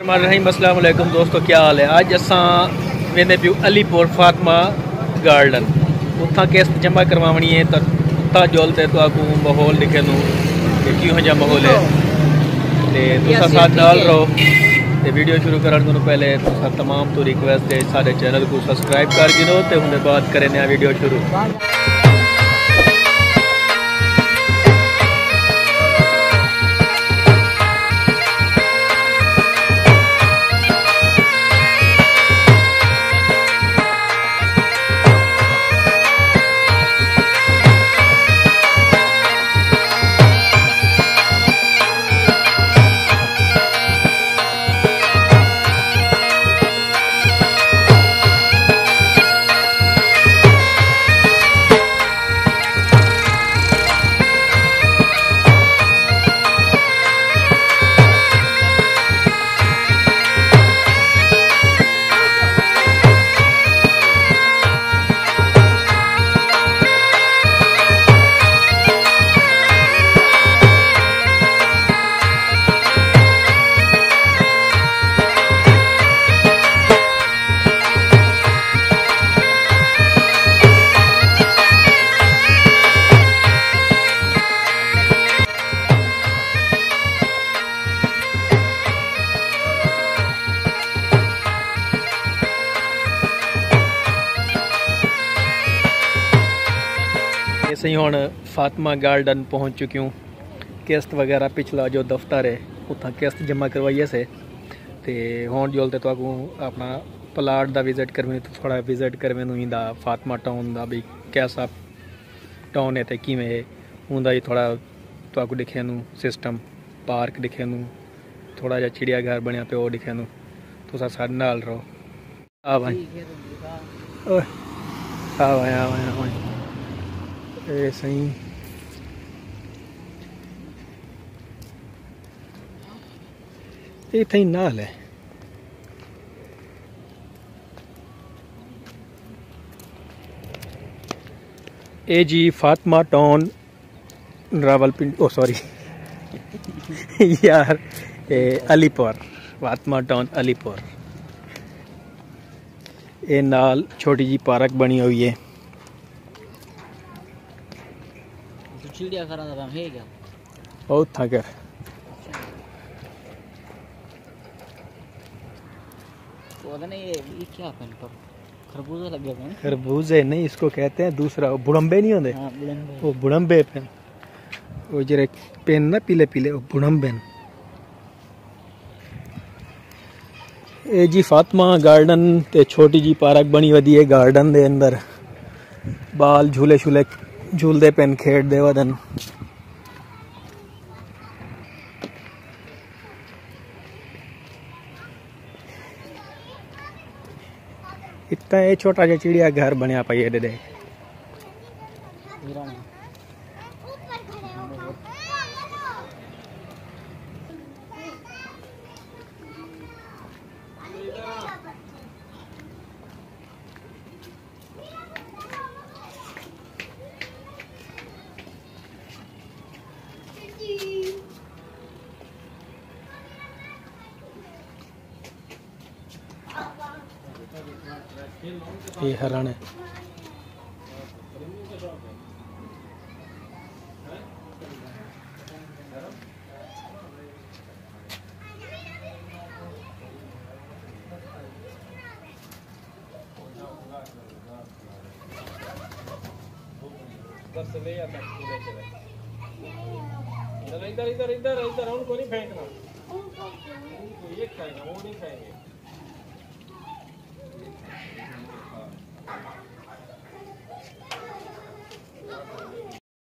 अस्सलाम वालेकुम दोस्तों, क्या हाल है। अज असा वेंदे पियो अलीपुर फातिमा गार्डन। उतना किस्त जमा करवानी है तो उतना जोलते तो आपको माहौल दिखे क्यों जा माहौल है तो साथ नाल रहो। तो वीडियो शुरू करने को पहले तमाम तो रिक्वेस्ट है सारे चैनल को सब्सक्राइब कर गिनो तो उन्हें बात करें नया वीडियो शुरू। ऐसे ही हूँ फातिमा गार्डन पहुँच चुकी हूँ। किस्त वगैरह पिछला जो दफ्तर है उतना किस्त जमा करवाइए से हूँ जोलते तो अपना प्लाट का विजिट करवे तो थोड़ा विजिट करवे फातिमा टाउन का भी कैसा टाउन है तो किमें है उनका थोड़ा तो दिखे सिस्टम पार्क दिखे थोड़ा जहा चिड़ियाघर बनया पे वो दिखे तो सारे नाल रहो। आ भाई आ भाई आ भाई आ भाई ऐसे ही इतना ही नाल है। ए जी फातिमा टाउन रावलपिंडी ओ सॉरी यार अलीपुर फातिमा टाउन अलीपुर। ये नाल छोटी जी पार्क बनी हुई है। चिड़ियाघर है क्या? बहुत था कर ये क्या खरबूजा लग गया। खरबूजे नहीं इसको कहते हैं दूसरा बुड़म्बे नहीं होते। हाँ, वो बुड़म्बे पेन वो जरा पेन ना पीले पीले वो बुड़म्बे। ये जी फातिमा गार्डन ते छोटी जी पार्क बनी वधी है गार्डन दे अंदर बाल झूले झूले झूलते पेन खेडते वदन। इतना ये छोटा जा चिड़िया घर बनया पाई दे ये हरण है। इधर इधर इधर इधर उनको नहीं फेंकना, ये खाएगा वो नहीं खाएंगे।